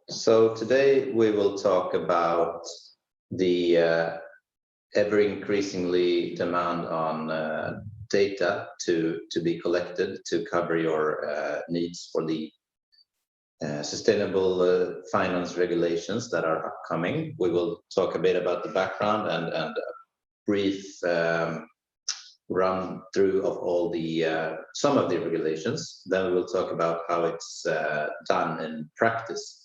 So today we will talk about the ever increasingly demand on data to be collected to cover your needs for the sustainable finance regulations that are upcoming. We will talk a bit about the background and a brief run through of all the some of the regulations. Then we will talk about how it's done in practice.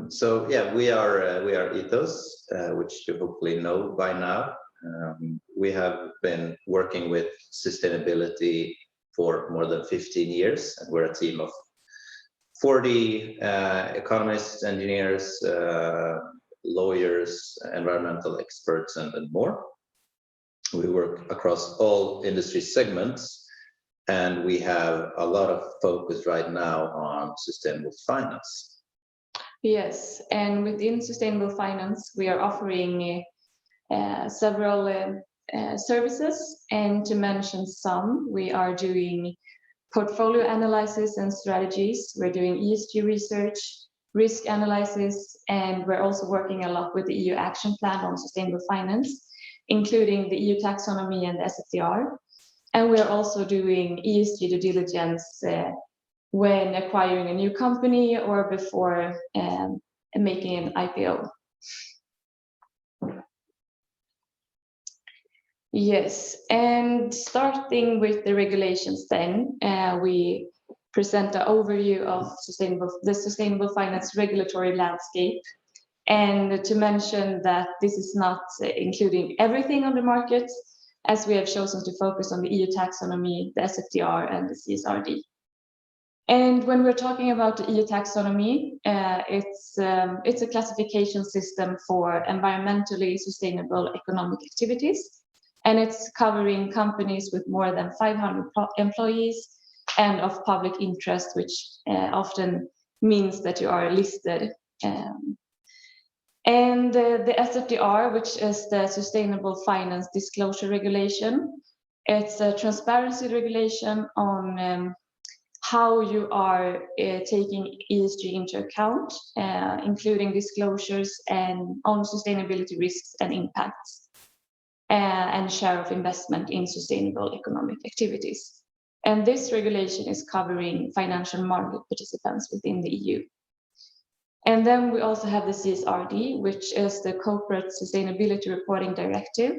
So yeah, we are Ethos, which you hopefully know by now. We have been working with sustainability for more than 15 years, and we're a team of 40 economists, engineers, lawyers, environmental experts, and more. We work across all industry segments, and we have a lot of focus right now on sustainable finance. Yes, and within sustainable finance, we are offering several services, and to mention some, we are doing portfolio analysis and strategies, we're doing ESG research, risk analysis, and we're also working a lot with the EU action plan on sustainable finance, including the EU taxonomy and the SFDR. And we're also doing ESG due diligence when acquiring a new company or before making an IPO. Yes, and starting with the regulations then, we present an overview of the sustainable finance regulatory landscape. And to mention that this is not including everything on the market, as we have chosen to focus on the EU taxonomy, the SFDR, and the CSRD. And when we're talking about the EU taxonomy, it's a classification system for environmentally sustainable economic activities. And it's covering companies with more than 500 employees and of public interest, which often means that you are listed. And the SFDR, which is the Sustainable Finance Disclosure Regulation, it's a transparency regulation on how you are taking ESG into account, including disclosures and on sustainability risks and impacts. And share of investment in sustainable economic activities. And this regulation is covering financial market participants within the EU. And then we also have the CSRD, which is the Corporate Sustainability Reporting Directive,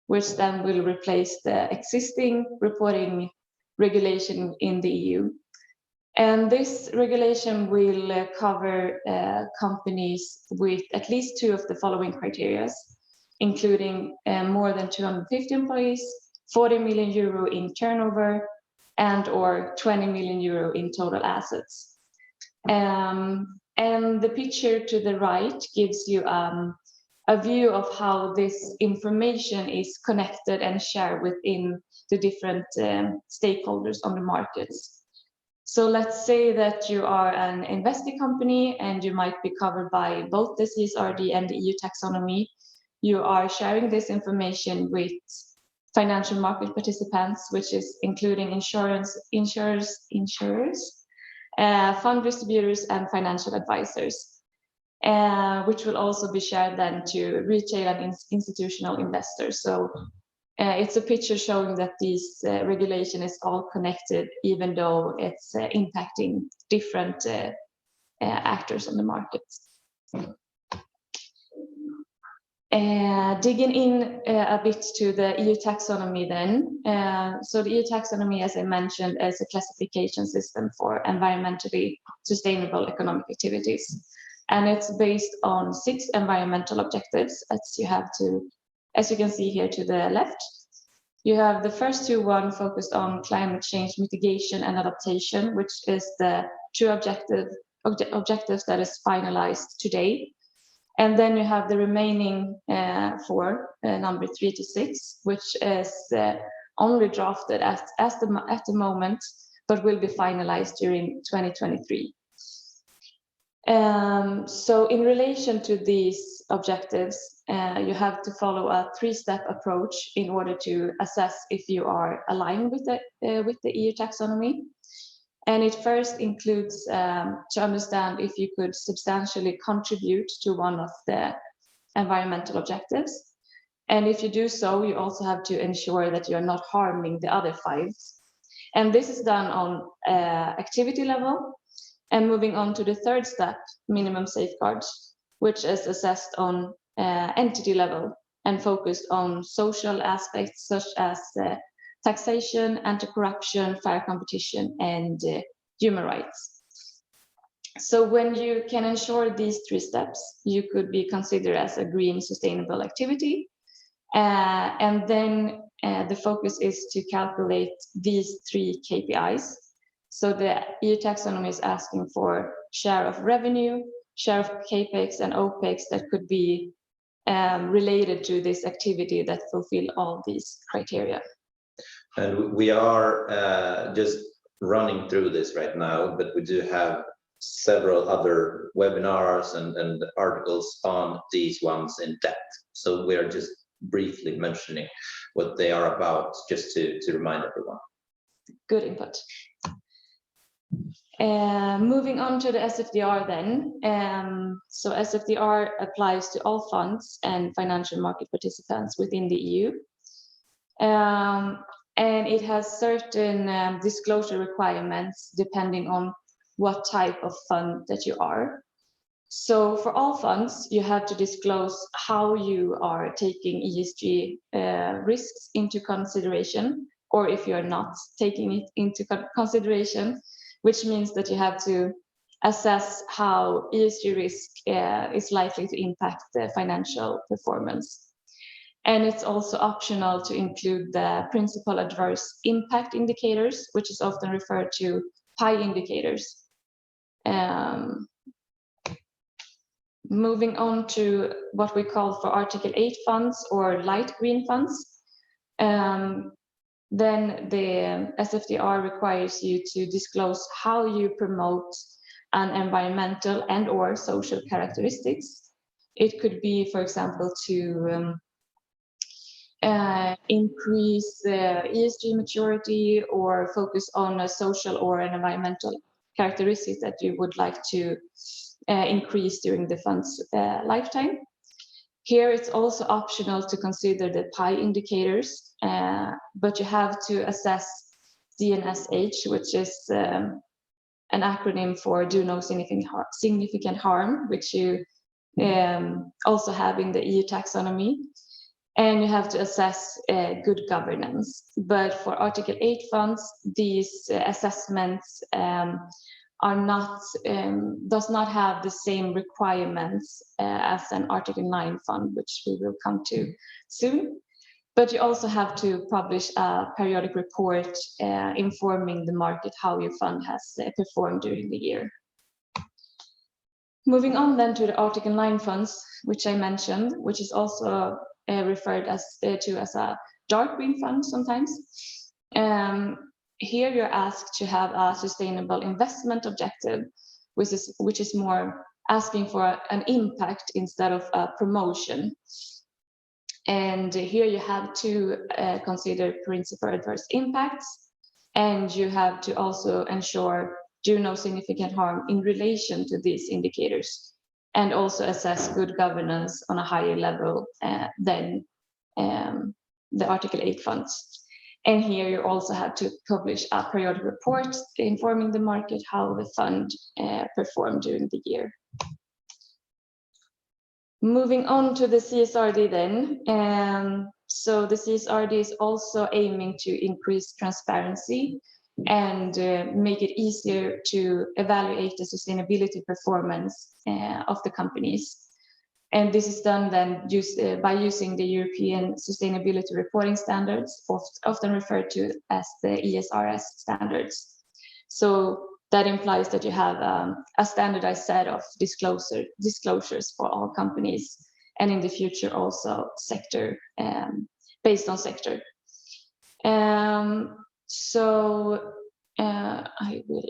which then will replace the existing reporting regulation in the EU. And this regulation will cover companies with at least two of the following criteria, including more than 250 employees, 40 million euro in turnover, and or 20 million euro in total assets. And the picture to the right gives you a view of how this information is connected and shared within the different stakeholders on the markets. So let's say that you are an investing company and you might be covered by both the CSRD and the EU taxonomy. You are sharing this information with financial market participants, which is including insurers, fund distributors, and financial advisors, which will also be shared then to retail and institutional investors. So it's a picture showing that this regulation is all connected, even though it's impacting different actors on the markets. Digging in a bit to the EU taxonomy then. So the EU taxonomy, as I mentioned, is a classification system for environmentally sustainable economic activities. And it's based on 6 environmental objectives, as you can see here to the left. You have the first 2 focused on climate change mitigation and adaptation, which is the 2 objectives that is finalized today. And then you have the remaining 4, number 3 to 6, which is only drafted at the moment, but will be finalized during 2023. So in relation to these objectives, you have to follow a 3-step approach in order to assess if you are aligned with the EU taxonomy. And it first includes to understand if you could substantially contribute to one of the environmental objectives. And if you do so, you also have to ensure that you're not harming the other 5. And this is done on activity level. And moving on to the 3rd step, minimum safeguards, which is assessed on entity level and focused on social aspects such as taxation, anti-corruption, fair competition, and human rights. So when you can ensure these 3 steps, you could be considered as a green sustainable activity. And then the focus is to calculate these 3 KPIs. So the EU taxonomy is asking for share of revenue, share of capex and opex that could be related to this activity that fulfill all these criteria. And we are just running through this right now, but we do have several other webinars and articles on these ones in depth. So we are just briefly mentioning what they are about, just to remind everyone. Good input. Moving on to the SFDR then. So SFDR applies to all funds and financial market participants within the EU. And it has certain disclosure requirements depending on what type of fund that you are. So for all funds, you have to disclose how you are taking ESG risks into consideration, or if you're not taking it into consideration, which means that you have to assess how ESG risk is likely to impact the financial performance. And it's also optional to include the principal adverse impact indicators, which is often referred to PI indicators. Moving on to what we call for Article 8 funds or light green funds, then the SFDR requires you to disclose how you promote an environmental and or social characteristics. It could be, for example, to increase ESG maturity or focus on a social or an environmental characteristics that you would like to increase during the fund's lifetime. Here it's also optional to consider the PI indicators, but you have to assess DNSH, which is an acronym for do no significant harm, which you also have in the EU taxonomy. And you have to assess good governance. But for Article 8 funds, these assessments are not does not have the same requirements as an Article 9 fund, which we will come to soon. But you also have to publish a periodic report informing the market how your fund has performed during the year. Moving on then to the Article 9 funds, which I mentioned, which is also referred to as a dark green fund sometimes. Here you're asked to have a sustainable investment objective, which is more asking for an impact instead of a promotion. And here you have to consider principal adverse impacts, and you have to also ensure do no significant harm in relation to these indicators, and also assess good governance on a higher level than the Article 8 funds. And here you also have to publish a periodic report informing the market how the fund performed during the year. Moving on to the CSRD then. So the CSRD is also aiming to increase transparency and make it easier to evaluate the sustainability performance of the companies. And this is done then by using the European Sustainability Reporting Standards, often referred to as the ESRS standards. So that implies that you have a standardized set of disclosures for all companies, and in the future also sector, based on sector. So I will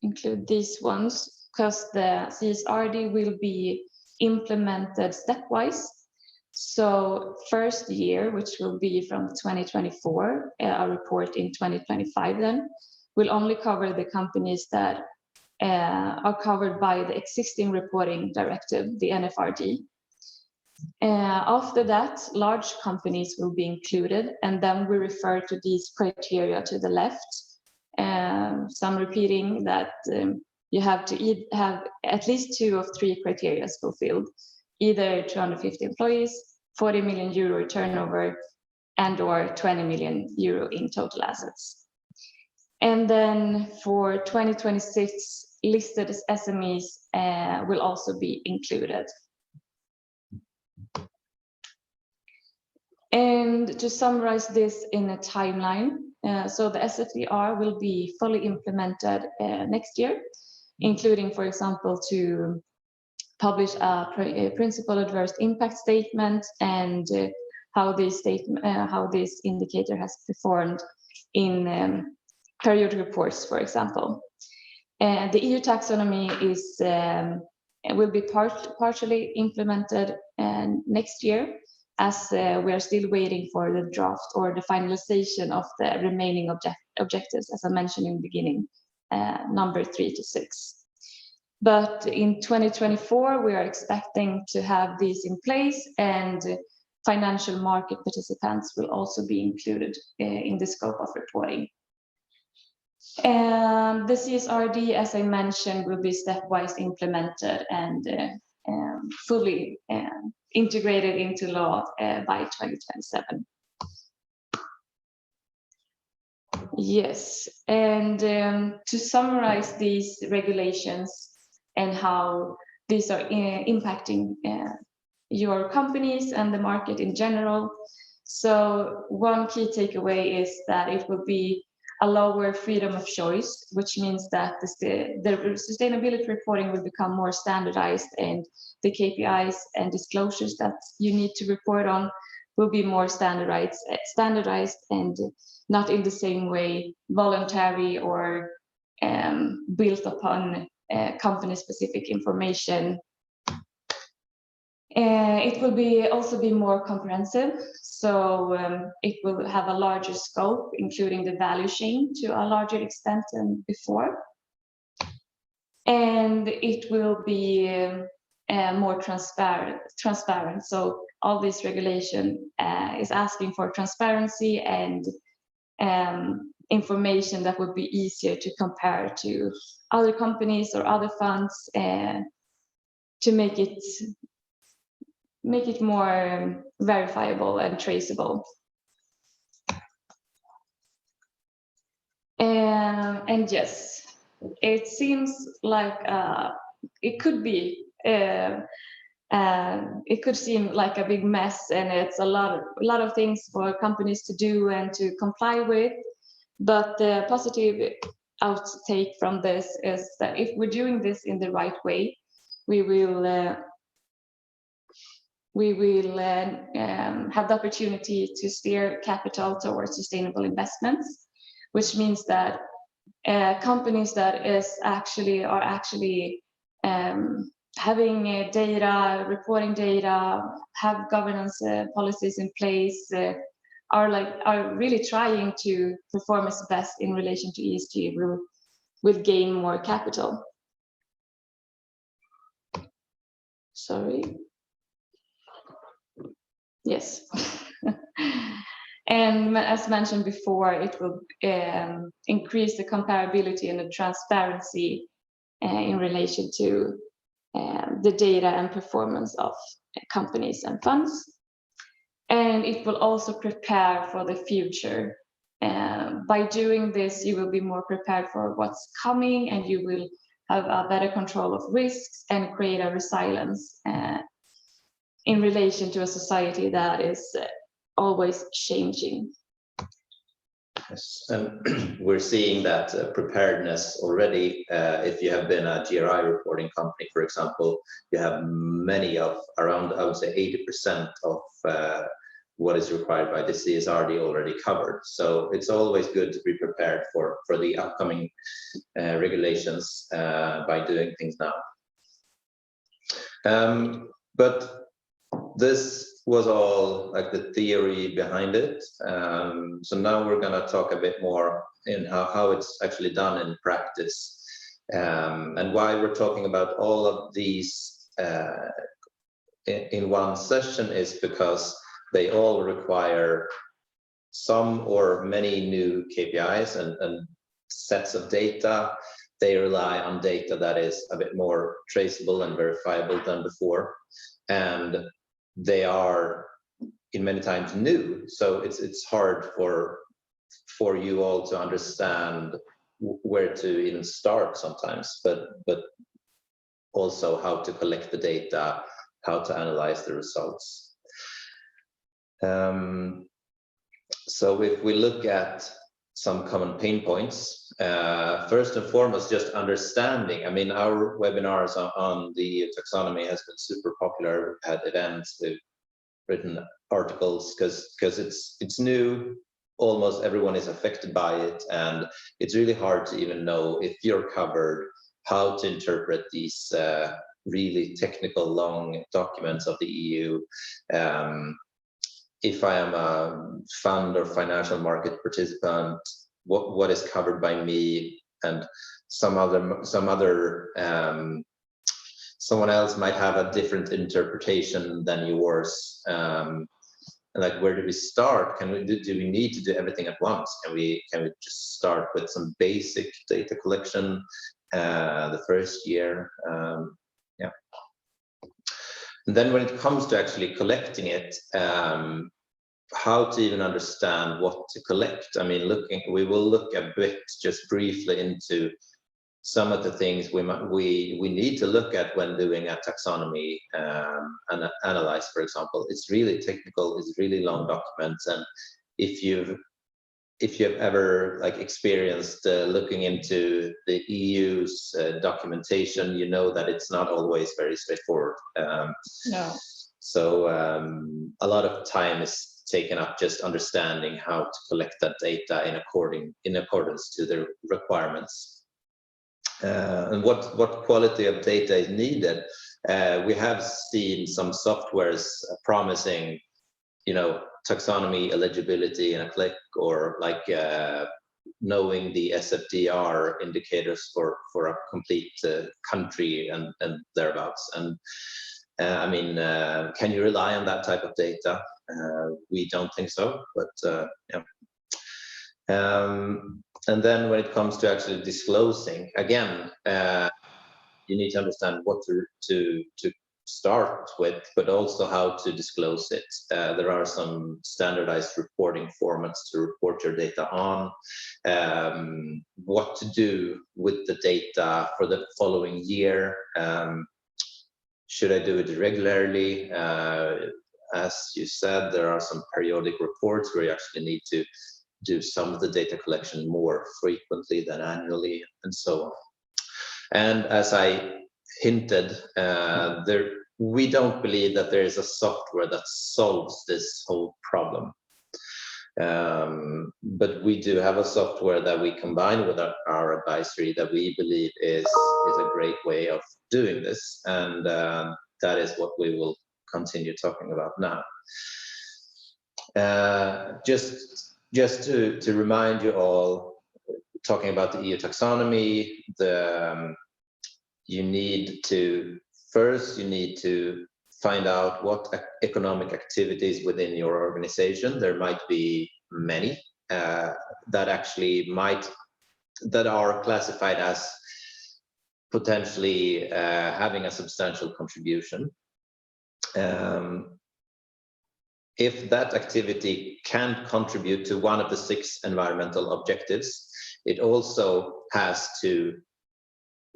include these ones because the CSRD will be implemented stepwise. So first year, which will be from 2024, a report in 2025 then, will only cover the companies that are covered by the existing reporting directive, the NFRD. After that, large companies will be included, and then we refer to these criteria to the left. So I'm repeating that you have to have at least 2 of 3 criteria fulfilled, either 250 employees, 40 million euro turnover, and or 20 million euro in total assets. And then for 2026, listed as SMEs will also be included. And to summarize this in a timeline, so the SFDR will be fully implemented next year, including, for example, to publish a principal adverse impact statement and how this indicator has performed in periodic reports, for example. The EU taxonomy will be partially implemented next year, as we are still waiting for the draft or the finalization of the remaining objectives, as I mentioned in the beginning, number 3 to 6. But in 2024, we are expecting to have these in place, and financial market participants will also be included in the scope of reporting. And the CSRD, as I mentioned, will be stepwise implemented and fully integrated into law by 2027. Yes, and to summarize these regulations and how these are impacting your companies and the market in general. So one key takeaway is that it will be a lower freedom of choice, which means that the sustainability reporting will become more standardized, and the KPIs and disclosures that you need to report on will be more standardized and not in the same way voluntary or built upon company-specific information. It will also be more comprehensive, so it will have a larger scope, including the value chain to a larger extent than before. And it will be more transparent. So all this regulation is asking for transparency and information that would be easier to compare to other companies or other funds, to make it more verifiable and traceable. And yes, it seems like it could be. It could seem like a big mess, and it's a lot of things for companies to do and to comply with. But the positive outtake from this is that if we're doing this in the right way, we will have the opportunity to steer capital towards sustainable investments, which means that companies that are actually having data, reporting data, have governance policies in place, are really trying to perform as best in relation to ESG, will gain more capital. Sorry. Yes. And as mentioned before, it will increase the comparability and the transparency in relation to the data and performance of companies and funds. And it will also prepare for the future. By doing this, you will be more prepared for what's coming, and you will have a better control of risks and create a resilience in relation to a society that is always changing. Yes, and we're seeing that preparedness already. If you have been a GRI reporting company, for example, you have many of around, I would say, 80% of what is required by the CSRD already covered. So it's always good to be prepared for the upcoming regulations by doing things now. But this was all like the theory behind it. So now we're going to talk a bit more in how it's actually done in practice, and why we're talking about all of these in one session is because they all require some or many new KPIs and sets of data. They rely on data that is a bit more traceable and verifiable than before, and they are in many times new. So it's hard for you all to understand where to even start sometimes, but also how to collect the data, how to analyze the results. So if we look at some common pain points, first and foremost, just understanding. I mean, our webinars on the taxonomy has been super popular. We've had events, we've written articles because it's new. Almost everyone is affected by it, and it's really hard to even know if you're covered, how to interpret these really technical long documents of the EU. If I am a fund or financial market participant, what is covered by me, and someone else might have a different interpretation than yours. Like, where do we start? Do we need to do everything at once? Can we just start with some basic data collection the first year? Yeah. And then when it comes to actually collecting it, how to even understand what to collect. I mean, we will look a bit just briefly into some of the things we need to look at when doing a taxonomy and analyze, for example. It's really technical, it's really long documents, and if you've ever like experienced looking into the EU's documentation, you know that it's not always very straightforward. No. So a lot of time is taken up just understanding how to collect that data in accordance to the requirements. And what quality of data is needed. We have seen some softwares promising, taxonomy eligibility in a click, or like knowing the SFDR indicators for a complete country and thereabouts. And I mean, can you rely on that type of data? We don't think so, but yeah. And then when it comes to actually disclosing, again, you need to understand what to start with, but also how to disclose it. There are some standardized reporting formats to report your data on, what to do with the data for the following year. Should I do it regularly? As you said, there are some periodic reports where you actually need to do some of the data collection more frequently than annually, and so on. And as I hinted, we don't believe that there is a software that solves this whole problem. But we do have a software that we combine with our advisory that we believe is a great way of doing this, and that is what we will continue talking about now. Just to remind you all, talking about the EU taxonomy, you need to find out what economic activities within your organization. There might be many that are classified as potentially having a substantial contribution. If that activity can contribute to one of the 6 environmental objectives, it also has to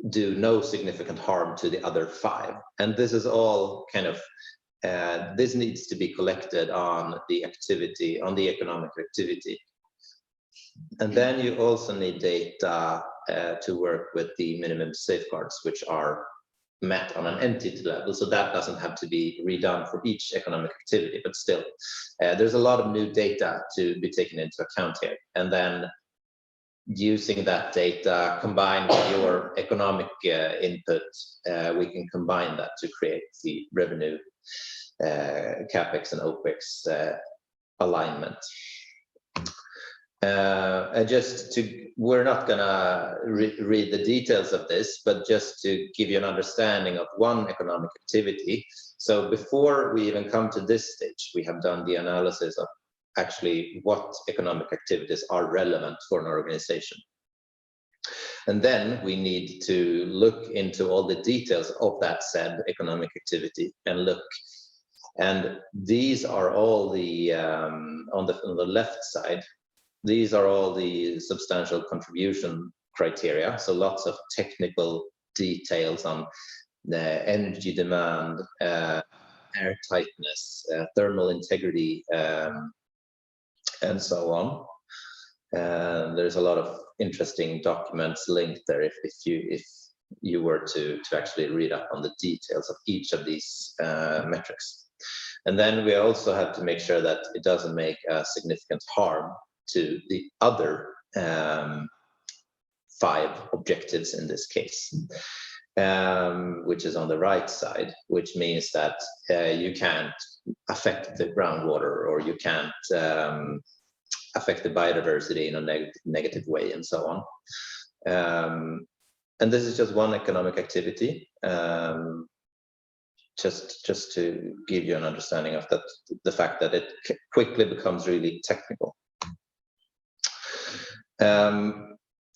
do no significant harm to the other 5. And this is all kind of, this needs to be collected on the activity, on the economic activity. And then you also need data to work with the minimum safeguards, which are met on an entity level, so that doesn't have to be redone for each economic activity, but still there's a lot of new data to be taken into account here. And then using that data combined with your economic input, we can combine that to create the revenue capex and opex alignment. And we're not gonna read the details of this, but just to give you an understanding of one economic activity. So before we even come to this stage, we have done the analysis of actually what economic activities are relevant for an organization. And then we need to look into all the details of that said economic activity and look. And these are all the, on the left side, these are all the substantial contribution criteria. So lots of technical details on the energy demand, air tightness, thermal integrity, and so on. There's a lot of interesting documents linked there if you were to actually read up on the details of each of these metrics. And then we also have to make sure that it doesn't make a significant harm to the other 5 objectives in this case, which is on the right side, which means that you can't affect the groundwater, or you can't affect the biodiversity in a negative way, and so on. And this is just one economic activity, just to give you an understanding of that, the fact that it quickly becomes really technical.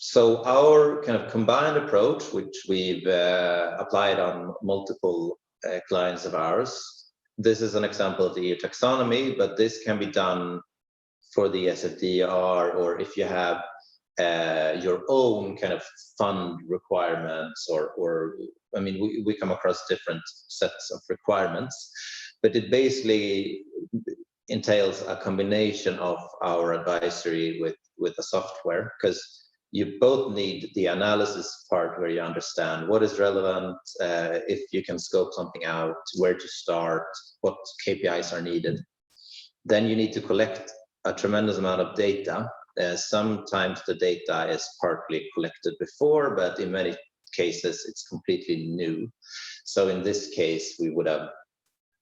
So our kind of combined approach, which we've applied on multiple clients of ours, this is an example of the EU taxonomy, but this can be done for the SFDR, or if you have your own kind of fund requirements, or I mean, we come across different sets of requirements, but it basically entails a combination of our advisory with the software, because you both need the analysis part where you understand what is relevant, if you can scope something out, where to start, what KPIs are needed. Then you need to collect a tremendous amount of data. Sometimes the data is partly collected before, but in many cases it's completely new. So in this case, we would have,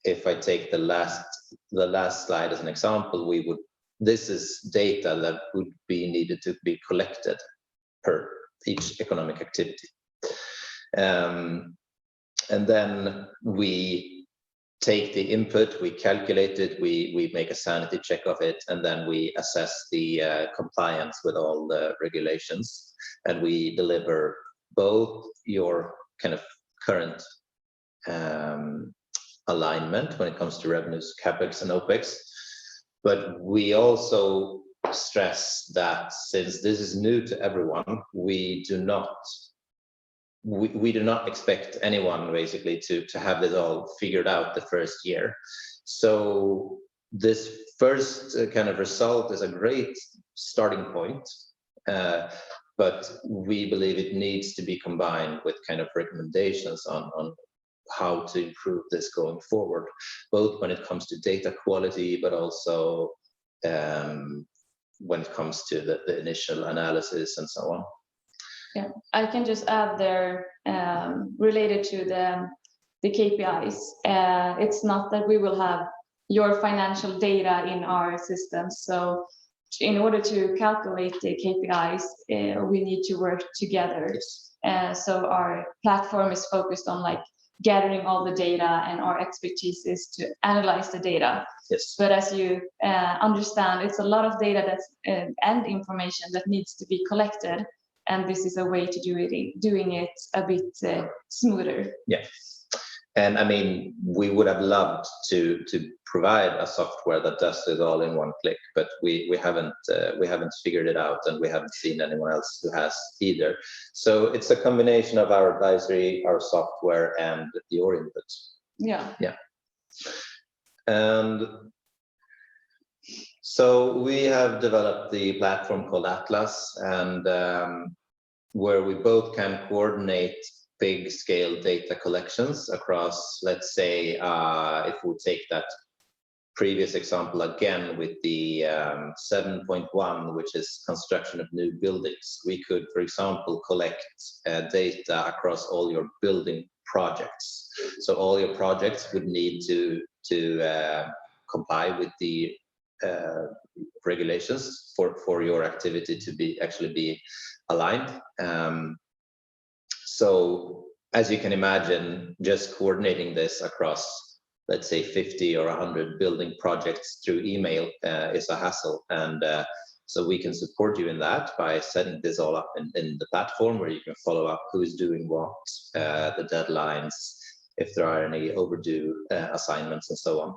if I take the last slide as an example, this is data that would be needed to be collected per each economic activity. And then we take the input, we calculate it, we make a sanity check of it, and then we assess the compliance with all the regulations, and we deliver both your kind of current alignment when it comes to revenues, capex and opex, but we also stress that since this is new to everyone, we do not expect anyone basically to have this all figured out the first year. So this first kind of result is a great starting point, but we believe it needs to be combined with kind of recommendations on how to improve this going forward, both when it comes to data quality, but also when it comes to the initial analysis and so on. Yeah, I can just add there, related to the KPIs. It's not that we will have your financial data in our system. So in order to calculate the KPIs, we need to work together. Yes. So our platform is focused on like gathering all the data, and our expertise is to analyze the data. Yes. But as you understand, it's a lot of data that's and information that needs to be collected. And this is a way to doing it a bit smoother. Yeah, and I mean, we would have loved to provide a software that does it all in one click, but we haven't figured it out, and we haven't seen anyone else who has either. So it's a combination of our advisory, our software, and your input. Yeah. Yeah. And so we have developed the platform called Atlas, and where we both can coordinate big scale data collections across, let's say, if we take that previous example again with the 7.1, which is construction of new buildings, we could, for example, collect data across all your building projects. So all your projects would need to comply with the regulations for your activity to actually be aligned. So as you can imagine, just coordinating this across, let's say 50 or 100 building projects through email is a hassle. And so we can support you in that by setting this all up in the platform, where you can follow up who's doing what, the deadlines, if there are any overdue assignments and so on.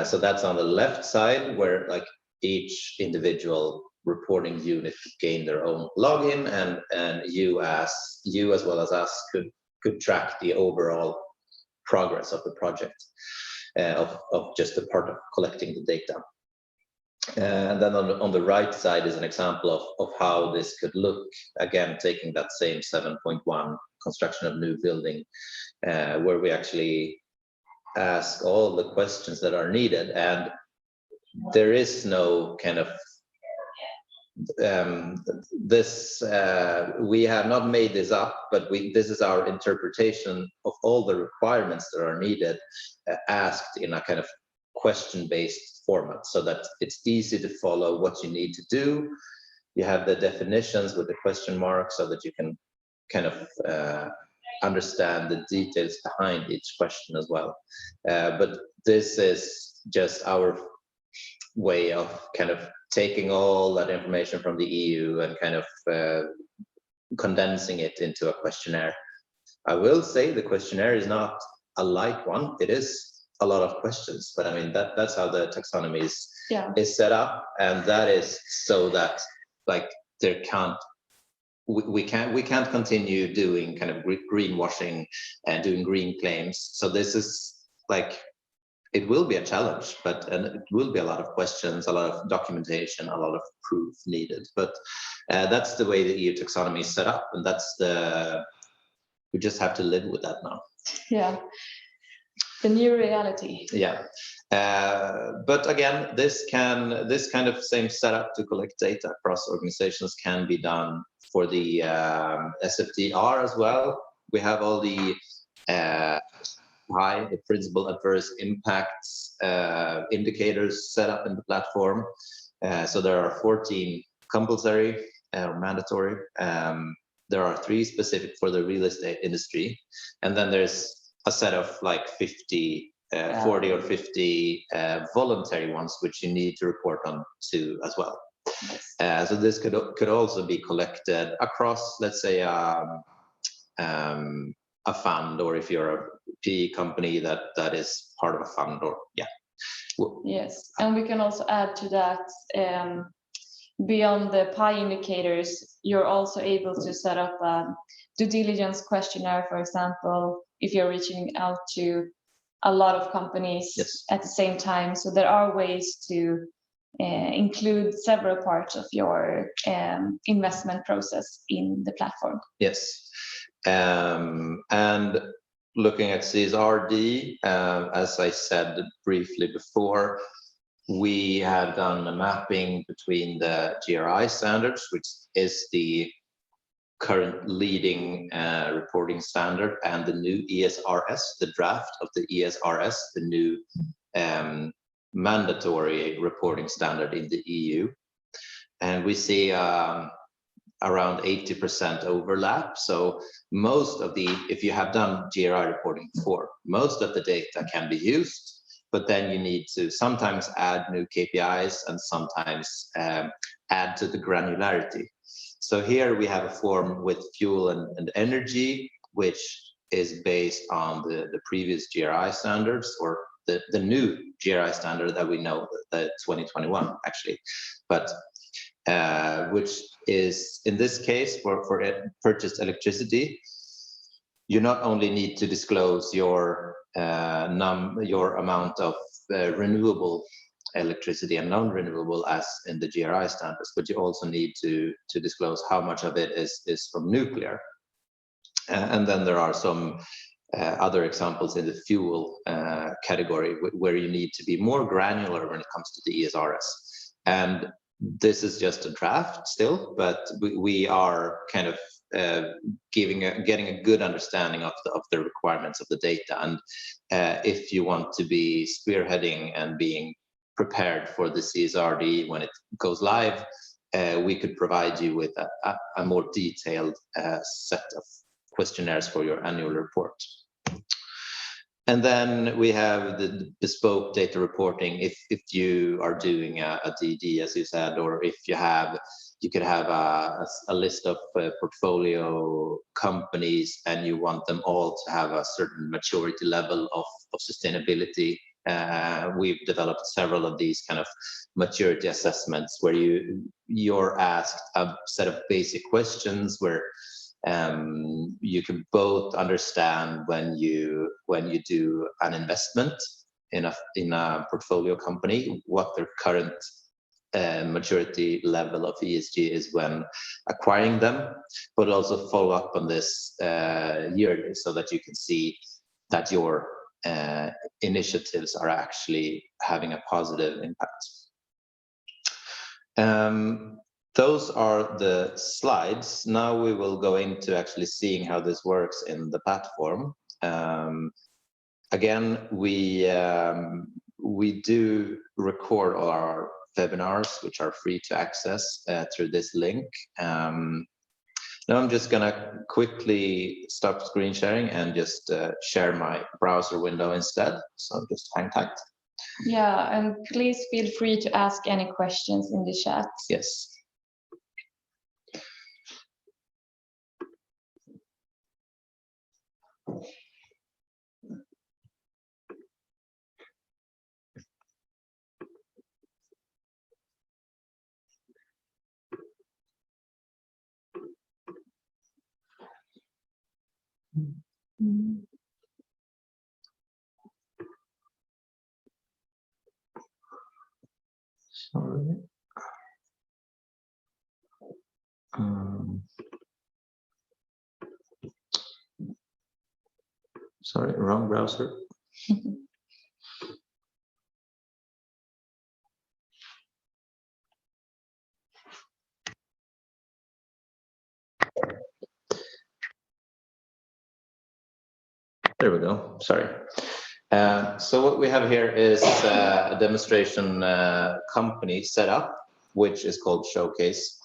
So that's on the left side, where like each individual reporting unit gain their own login, and you as well as us could track the overall progress of the project, of just the part of collecting the data. And then on the right side is an example of how this could look, again taking that same 7.1 construction of new building, where we actually ask all the questions that are needed, and there is no kind of we have not made this up, but this is our interpretation of all the requirements that are needed, asked in a kind of question-based format, so that it's easy to follow what you need to do. You have the definitions with the question mark, so that you can kind of understand the details behind each question as well. But this is just our way of kind of taking all that information from the EU and kind of condensing it into a questionnaire. I will say the questionnaire is not a light one. It is a lot of questions, but I mean that's how the taxonomy is set up, and that is so that like we can't continue doing kind of greenwashing and doing green claims. So this is like, it will be a challenge, and it will be a lot of questions, a lot of documentation, a lot of proof needed. But that's the way the EU taxonomy is set up, and we just have to live with that now. Yeah, the new reality. Yeah, but again, this kind of same setup to collect data across organizations can be done for the SFDR as well. We have all the the principal adverse impacts indicators set up in the platform. So there are 14 compulsory or mandatory. There are 3 specific for the real estate industry, and then there's a set of like 40 or 50 voluntary ones which you need to report on to as well. So this could also be collected across, let's say, a fund, or if you're a PE company that is part of a fund, or Yes, and we can also add to that, beyond the PI indicators, you're also able to set up a due diligence questionnaire, for example, if you're reaching out to a lot of companies at the same time. So there are ways to include several parts of your investment process in the platform. Yes, and looking at CSRD, as I said briefly before, we have done a mapping between the GRI standards, which is the current leading reporting standard, and the new ESRS, the draft of the ESRS, the new mandatory reporting standard in the EU. And we see around 80% overlap. So most of if you have done GRI reporting before, most of the data can be used, but then you need to sometimes add new KPIs and sometimes add to the granularity. So here we have a form with fuel and energy, which is based on the previous GRI standards, or the new GRI standard that we know, the 2021 actually, but which is in this case for purchased electricity. You not only need to disclose your amount of renewable electricity and non-renewable as in the GRI standards, but you also need to disclose how much of it is from nuclear. And then there are some other examples in the fuel category where you need to be more granular when it comes to the ESRS. And this is just a draft still, but we are kind of getting a good understanding of the requirements of the data. And if you want to be spearheading and being prepared for the CSRD when it goes live, we could provide you with a more detailed set of questionnaires for your annual report. And then we have the bespoke data reporting. If you are doing a DD, as you said, or if you could have a list of portfolio companies and you want them all to have a certain maturity level of sustainability. We've developed several of these kind of maturity assessments where you're asked a set of basic questions where you can both understand when you do an investment in a portfolio company, what their current maturity level of ESG is when acquiring them, but also follow up on this yearly so that you can see that your initiatives are actually having a positive impact. Those are the slides. Now we will go into actually seeing how this works in the platform. Again, we do record all our webinars, which are free to access through this link. Now I'm just gonna quickly stop screen sharing and just share my browser window instead. So just hang tight. Yeah, and please feel free to ask any questions in the chat. Yes. Sorry. Sorry, wrong browser. There we go. Sorry. So what we have here is a demonstration company set up, which is called Showcase.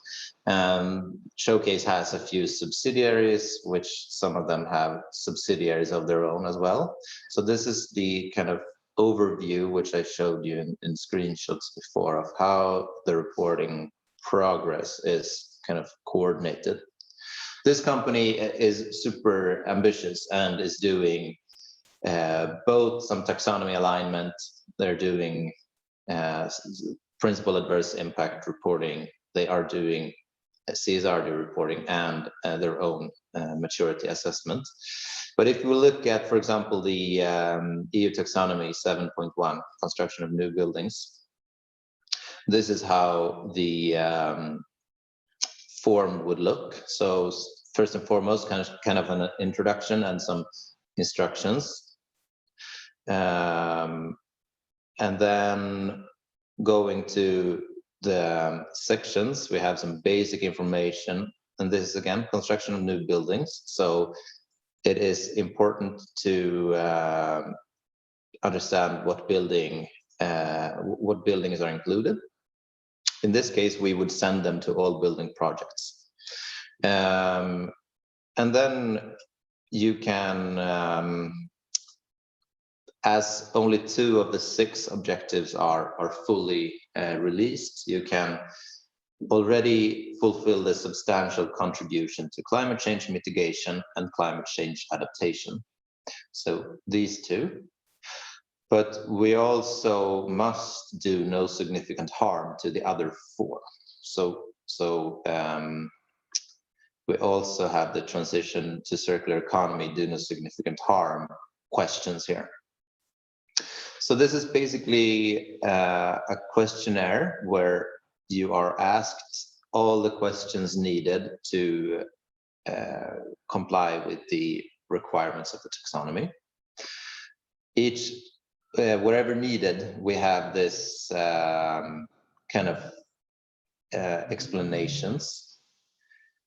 Showcase has a few subsidiaries, which some of them have subsidiaries of their own as well. So this is the kind of overview, which I showed you in screenshots before, of how the reporting progress is kind of coordinated. This company is super ambitious and is doing both some taxonomy alignment. They're doing principal adverse impact reporting. They are doing CSRD reporting and their own maturity assessment. But if we look at, for example, the EU taxonomy 7.1, construction of new buildings, this is how the form would look. So first and foremost, kind of an introduction and some instructions. And then going to the sections, we have some basic information. And this is, again, construction of new buildings. So it is important to understand what buildings are included. In this case, we would send them to all building projects. And then you can, as only 2 of the 6 objectives are fully released, you can already fulfill the substantial contribution to climate change mitigation and climate change adaptation. So these 2. But we also must do no significant harm to the other 4. So we also have the transition to circular economy, do no significant harm questions here. So this is basically a questionnaire where you are asked all the questions needed to comply with the requirements of the taxonomy. Each, wherever needed, we have this kind of explanations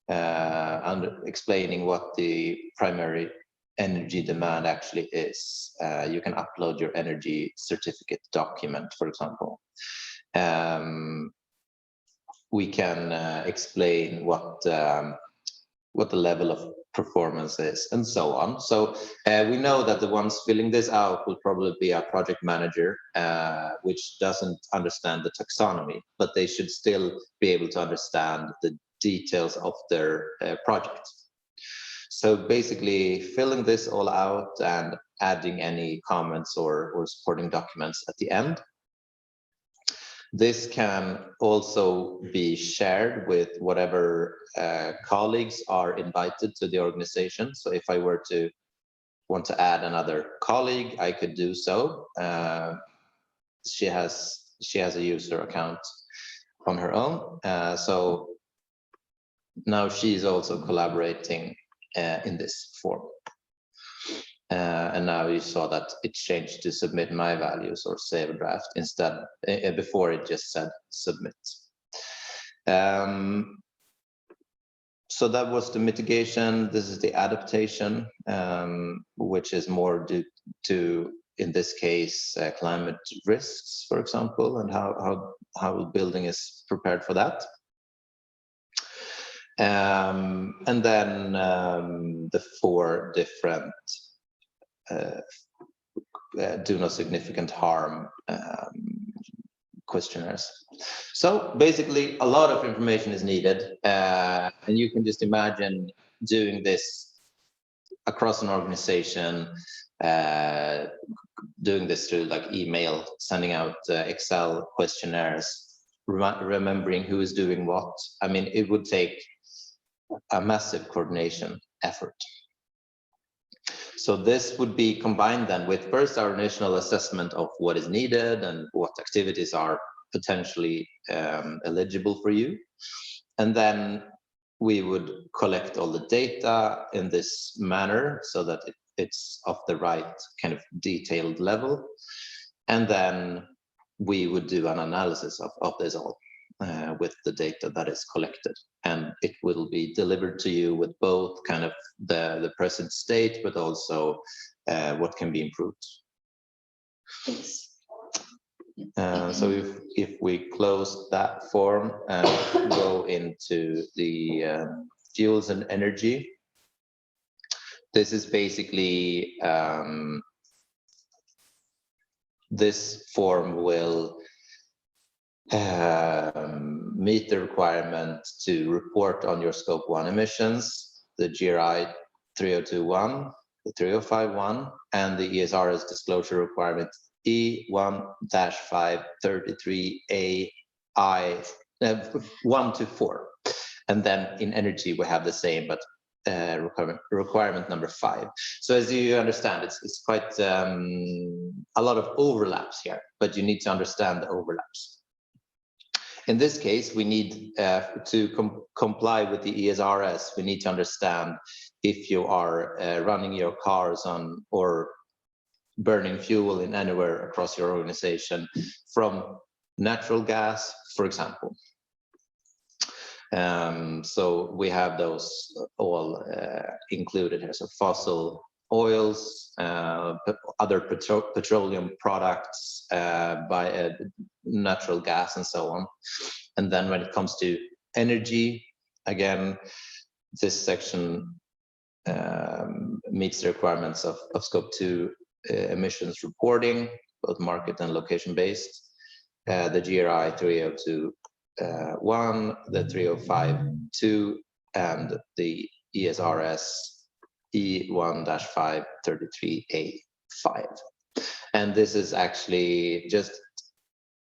and explaining what the primary energy demand actually is. You can upload your energy certificate document, for example. We can explain what the level of performance is, and so on. So we know that the ones filling this out will probably be our project manager, which doesn't understand the taxonomy, but they should still be able to understand the details of their project. So basically filling this all out and adding any comments or supporting documents at the end. This can also be shared with whatever colleagues are invited to the organization. So if I were to want to add another colleague, I could do so. She has a user account on her own. So now she's also collaborating in this form. And now you saw that it changed to submit my values or save a draft instead. Before it just said submit. So that was the mitigation. This is the adaptation, which is more due to, in this case, climate risks, for example, and how building is prepared for that. And then the 4 different do no significant harm questionnaires. So basically a lot of information is needed, and you can just imagine doing this across an organization, doing this through like email, sending out Excel questionnaires, remembering who is doing what. I mean, it would take a massive coordination effort. So this would be combined then with first our initial assessment of what is needed and what activities are potentially eligible for you. And then we would collect all the data in this manner so that it's of the right kind of detailed level. And then we would do an analysis of this all with the data that is collected. And it will be delivered to you with both kind of the present state, but also what can be improved. Thanks. So if we close that form and go into the fuels and energy, this is basically, this form will meet the requirement to report on your scope 1 emissions, the GRI 3021, the 3051, and the ESRS disclosure requirement E1-533AI 1 to 4. And then in energy we have the same, but requirement number 5. So as you understand, it's quite a lot of overlaps here, but you need to understand the overlaps. In this case, we need to comply with the ESRS. We need to understand if you are running your cars on or burning fuel in anywhere across your organization from natural gas, for example. So we have those all included here. So fossil oils, other petroleum products, natural gas, and so on. And then when it comes to energy, again, this section meets the requirements of scope 2 emissions reporting, both market and location based. The GRI 302.1, the 305.2, and the ESRS E1-533A5. And this is actually just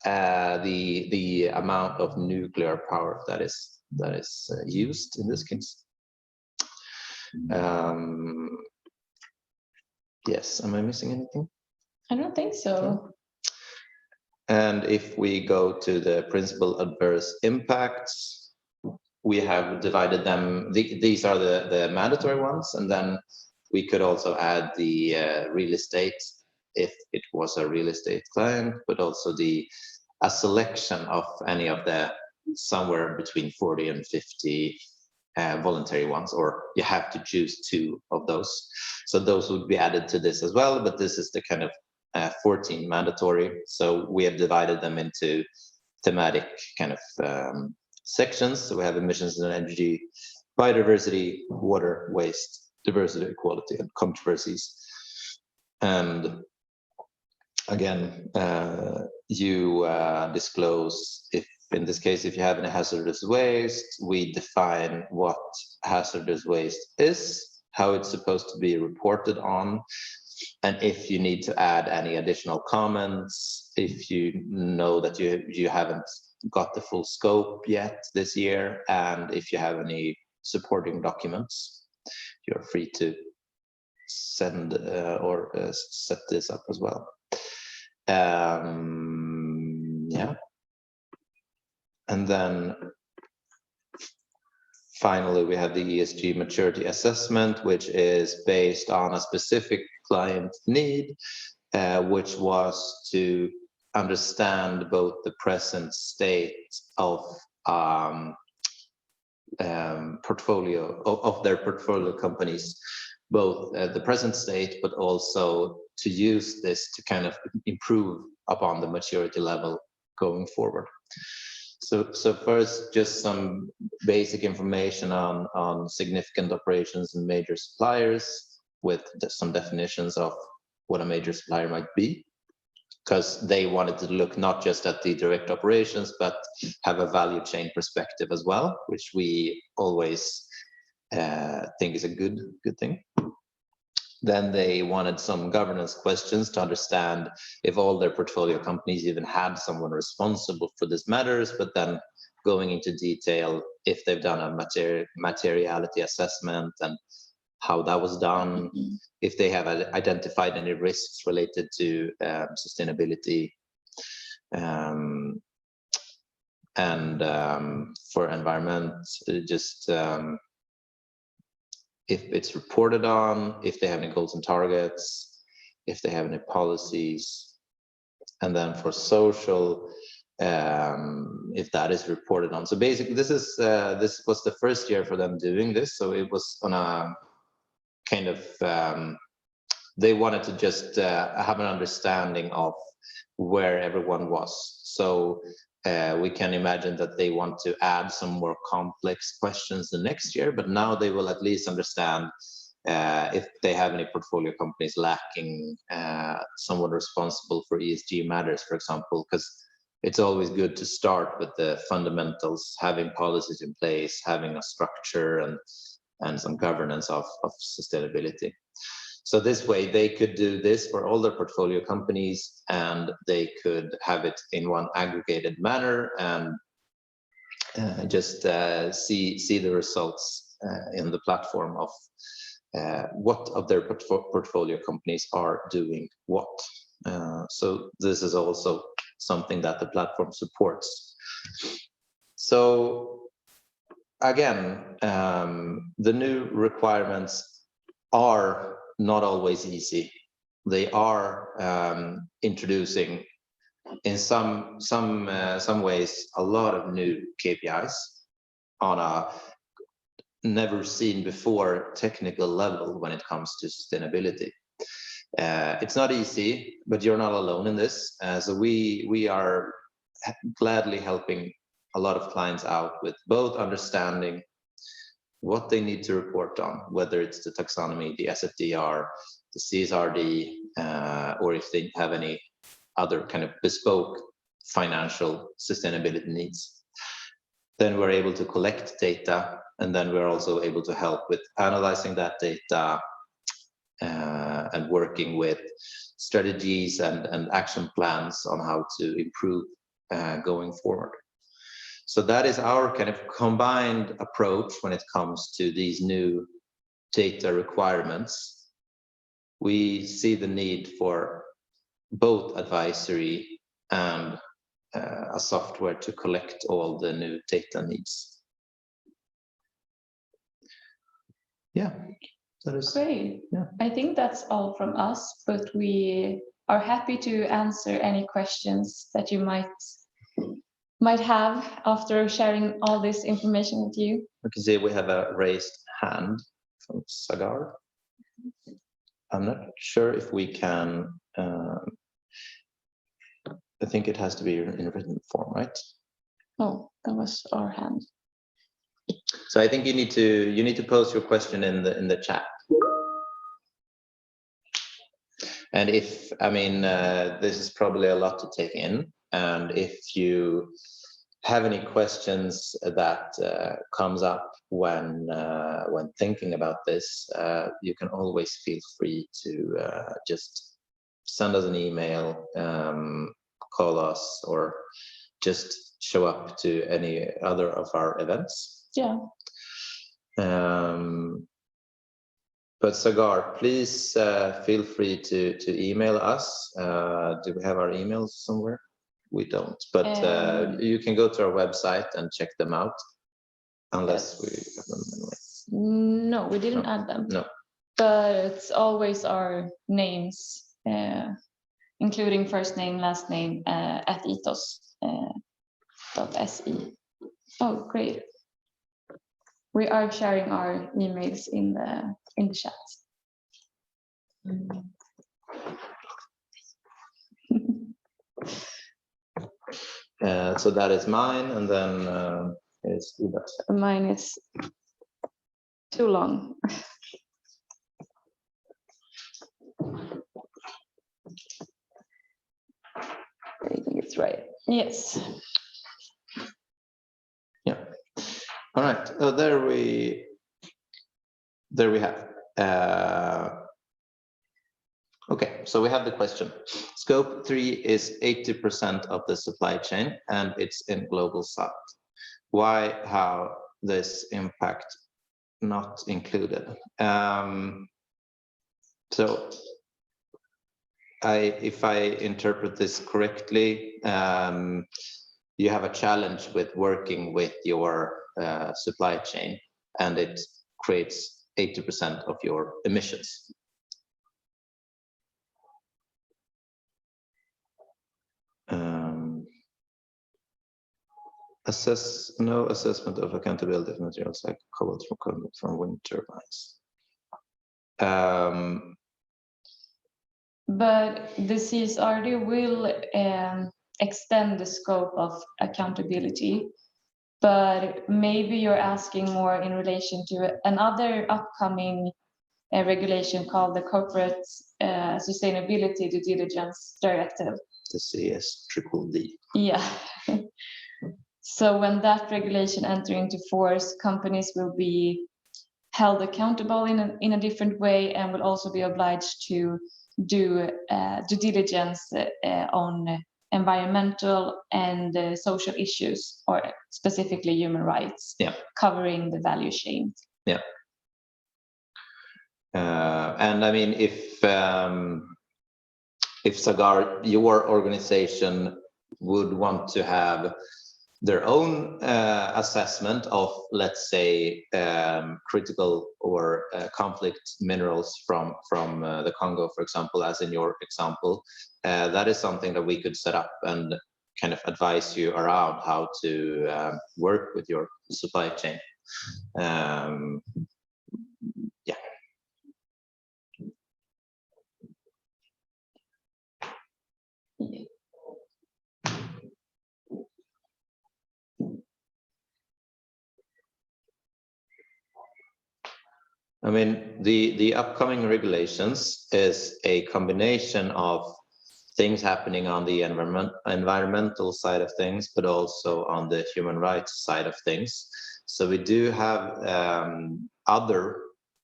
the amount of nuclear power that is used in this case. Yes, am I missing anything? I don't think so. And if we go to the principal adverse impacts, we have divided them. These are the mandatory ones, and then we could also add the real estate if it was a real estate client, but also a selection of any of the somewhere between 40 and 50 voluntary ones, or you have to choose 2 of those. So those would be added to this as well, but this is the kind of 14 mandatory. So we have divided them into thematic kind of sections. So we have emissions and energy, biodiversity, water, waste, diversity, equality, and controversies. And again, you disclose, if in this case, if you have any hazardous waste, we define what hazardous waste is, how it's supposed to be reported on, and if you need to add any additional comments, if you know that you haven't got the full scope yet this year, and if you have any supporting documents, you're free to send or set this up as well. Yeah. And then finally, we have the ESG maturity assessment, which is based on a specific client need, which was to understand both the present state of portfolio of their portfolio companies, both the present state, but also to use this to kind of improve upon the maturity level going forward. So first, just some basic information on significant operations and major suppliers, with some definitions of what a major supplier might be, because they wanted to look not just at the direct operations, but have a value chain perspective as well, which we always think is a good thing. Then they wanted some governance questions to understand if all their portfolio companies even had someone responsible for these matters, but then going into detail if they've done a materiality assessment and how that was done, if they have identified any risks related to sustainability, and for environment, just if it's reported on, if they have any goals and targets, if they have any policies, and then for social, if that is reported on. So basically, this was the first year for them doing this, so it was on a kind of they wanted to just have an understanding of where everyone was. So we can imagine that they want to add some more complex questions the next year, but now they will at least understand if they have any portfolio companies lacking someone responsible for ESG matters, for example, because it's always good to start with the fundamentals, having policies in place, having a structure and some governance of sustainability. So this way they could do this for all their portfolio companies, and they could have it in one aggregated manner and just see the results in the platform of what of their portfolio companies are doing what. So this is also something that the platform supports. So again, the new requirements are not always easy. They are introducing, in some ways, a lot of new KPIs on a never seen before technical level when it comes to sustainability. It's not easy, but you're not alone in this. So we are gladly helping a lot of clients out with both understanding what they need to report on, whether it's the taxonomy, the SFDR, the CSRD, or if they have any other kind of bespoke financial sustainability needs. Then we're able to collect data, and then we're also able to help with analyzing that data and working with strategies and action plans on how to improve going forward. So that is our kind of combined approach when it comes to these new data requirements. We see the need for both advisory and a software to collect all the new data needs. Yeah, that is great. Yeah. I think that's all from us, but we are happy to answer any questions that you might might have after sharing all this information with you. We can see we have a raised hand from Sagar. I'm not sure if we can. I think it has to be in written form, right? Oh, that was our hand. So I think you need to post your question in the chat. And if, I mean, this is probably a lot to take in, and if you have any questions that comes up when thinking about this, you can always feel free to just send us an email, call us, or just show up to any other of our events. Yeah. But Sagar, please feel free to email us. Do we have our emails somewhere? We don't, but you can go to our website and check them out, unless we have them anyway. No, we didn't add them. No. But it's always our names, including first name, last name, at ethos.se. Oh, great. We are sharing our emails in the chat. So that is mine, and then is Ida's. Mine is too long. I think it's right. Yes. Yeah. All right. Oh, there we have. Okay, so we have the question. Scope 3 is 80% of the supply chain, and it's in global south. Why, how this impact not included? So if I interpret this correctly, you have a challenge with working with your supply chain, and it creates 80% of your emissions. No assessment of accountability of materials like cobalt from wind turbines. But the CSRD will extend the scope of accountability, but maybe you're asking more in relation to another upcoming regulation called the Corporate Sustainability Due Diligence Directive. The CSRD. Yeah. So when that regulation enters into force, companies will be held accountable in a different way, and will also be obliged to do due diligence on environmental and social issues, or specifically human rights, covering the value chain. Yeah. And I mean, if Sagar, your organization would want to have their own assessment of, let's say, critical or conflict minerals from the Congo, for example, as in your example, that is something that we could set up and kind of advise you around how to work with your supply chain. Yeah. I mean, the upcoming regulations is a combination of things happening on the environmental side of things, but also on the human rights side of things. So we do have other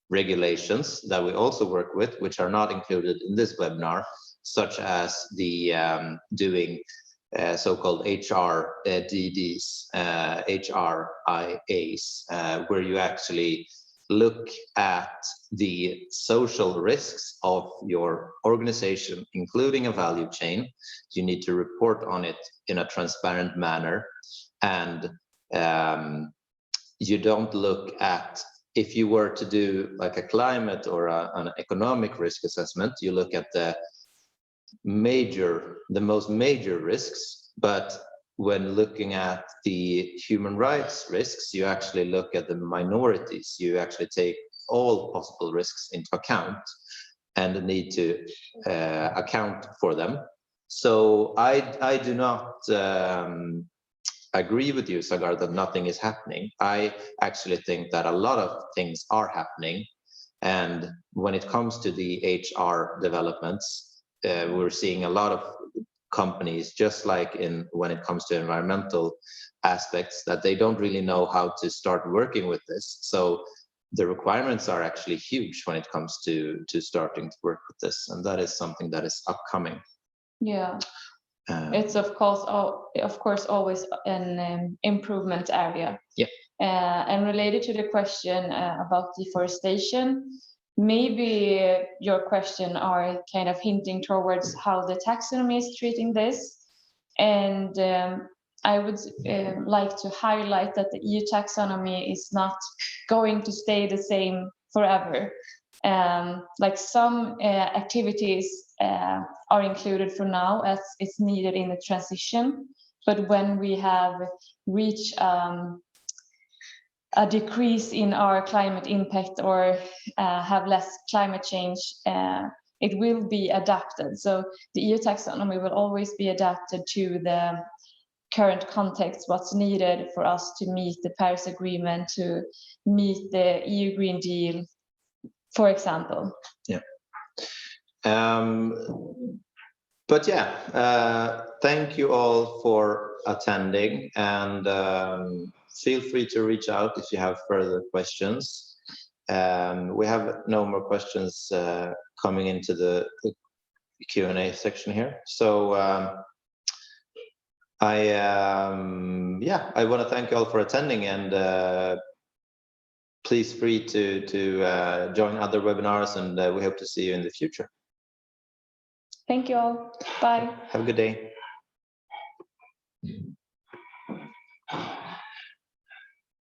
regulations that we also work with, which are not included in this webinar, such as the doing so-called HRDDs, HRIAs, where you actually look at the social risks of your organization, including a value chain. You need to report on it in a transparent manner. And you don't look at, if you were to do like a climate or an economic risk assessment, you look at the most major risks, but when looking at the human rights risks, you actually look at the minorities. You actually take all possible risks into account and need to account for them. So I do not agree with you, Sagar, that nothing is happening. I actually think that a lot of things are happening. And when it comes to the HR developments, we're seeing a lot of companies, just like when it comes to environmental aspects, that they don't really know how to start working with this. So the requirements are actually huge when it comes to starting to work with this, and that is something that is upcoming. Yeah, it's of course always an improvement area. Yeah. And related to the question about deforestation, maybe your question are kind of hinting towards how the taxonomy is treating this. And I would like to highlight that the EU taxonomy is not going to stay the same forever. Like some activities are included for now as it's needed in the transition. But when we have reached a decrease in our climate impact or have less climate change, it will be adapted. So the EU taxonomy will always be adapted to the current context, what's needed for us to meet the Paris Agreement, to meet the EU Green Deal, for example. Yeah. But yeah, thank you all for attending, and feel free to reach out if you have further questions. We have no more questions coming into the Q&A section here. So I want to thank you all for attending, and please free to join other webinars, and we hope to see you in the future. Thank you all. Bye. Have a good day.